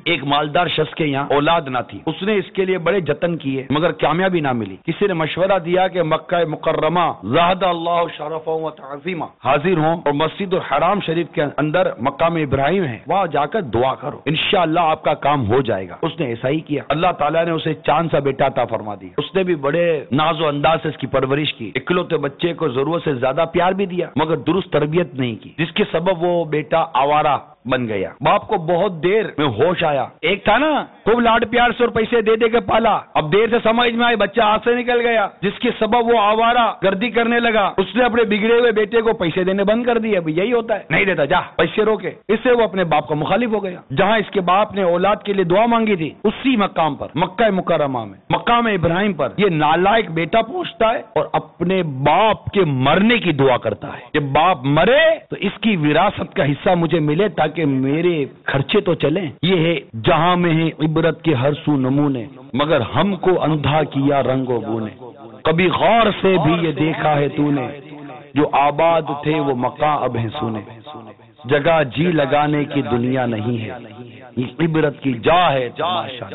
ایک مالدار شخص کے یہاں اولاد نہ تھی، اس نے اس کے لیے بڑے جتن کیے مگر کامیابی نہ ملی۔ کسی نے مشورہ دیا کہ مکہ مکرمہ زاد اللہ شرفا و تعظیما حاضر ہوں اور مسجد الحرام شریف کے اندر مقام ابراہیم ہے، وہاں جا کر دعا کرو، انشاءاللہ آپ کا کام ہو جائے گا۔ اس نے ایسا ہی کیا، اللہ تعالیٰ نے اسے چاند سا بیٹا عطا فرما دیا۔ اس نے بھی بڑے ناز و انداز سے اس کی پرورش کی، اکلوتے بچے کو ضرورت سے زیادہ پیار بھی دیا مگر درست تربیت نہیں کی، جس کے سبب وہ بیٹا آوارہ بن گیا۔ باپ کو بہت دیر میں ہوش آیا، ایک تھا نا خوب لاڈ پیار سے اور پیسے دے دے کے پالا، اب دیر سے سمجھ میں آئی بچہ ہاتھ سے نکل گیا، جس کے سبب وہ آوارہ گردی کرنے لگا۔ اس نے اپنے بگڑے ہوئے بیٹے کو پیسے دینے بند کر دیے، اب یہی ہوتا ہے، نہیں دیتا جا پیسے روکے۔ اس سے وہ اپنے باپ کا مخالف ہو گیا۔ جہاں اس کے باپ نے اولاد کے لیے دعا مانگی تھی، اسی مقام پر مکہ مکرمہ میں مقام ابراہیم پر یہ نالائق بیٹا پہنچتا ہے اور اپنے باپ کے مرنے کی دعا کرتا ہے کہ باپ مرے تو اس کی وراثت کا حصہ مجھے ملے تاکہ میرے خرچے تو چلیں۔ یہ ہے جہاں میں ہے عبرت کے ہر سو نمونے، مگر ہم کو اندھا کیا رنگ و بونے۔ کبھی غور سے بھی یہ دیکھا ہے تو نے، جو آباد تھے وہ مکاں اب ہیں سونے۔ جگہ جی لگانے کی دنیا نہیں ہے، یہ عبرت کی جا ہے تماشا۔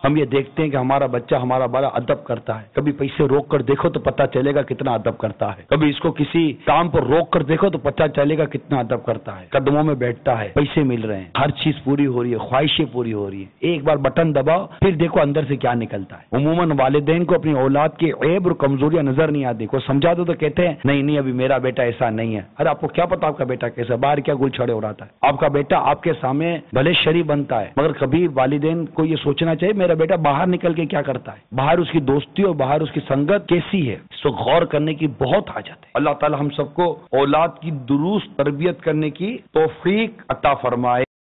ہم یہ دیکھتے ہیں کہ ہمارا بچہ ہمارا بڑا ادب کرتا ہے، کبھی پیسے روک کر دیکھو تو پتہ چلے گا کتنا ادب کرتا ہے، کبھی اس کو کسی کام پر روک کر دیکھو تو پتہ چلے گا کتنا ادب کرتا ہے۔ قدموں میں بیٹھتا ہے، پیسے مل رہے ہیں، ہر چیز پوری ہو رہی ہے، خواہشیں پوری ہو رہی ہیں، ایک بار بٹن دباؤ پھر دیکھو اندر سے کیا نکلتا ہے۔ عموماً والدین کو اپنی اولاد کی عیب اور کمزوریاں نظر نہیں آتی، کوئی سمجھا دو تو کہتے ہیں نہیں ابھی میرا بیٹا ایسا نہیں ہے۔ ارے آپ کو کیا پتا آپ کا بیٹا کیسا، باہر کیا گل چھڑے اڑاتا ہے۔ آپ کا بیٹا آپ کے سامنے بھلے شریف بنتا ہے مگر کبھی والدین کو یہ سوچنا چاہیے میرا بیٹا باہر نکل کے کیا کرتا ہے، باہر اس کی دوستی اور باہر اس کی سنگت کیسی ہے، اس کو غور کرنے کی بہت حاجت ہے۔ اللہ تعالی ہم سب کو اولاد کی درست تربیت کرنے کی توفیق عطا فرمائے۔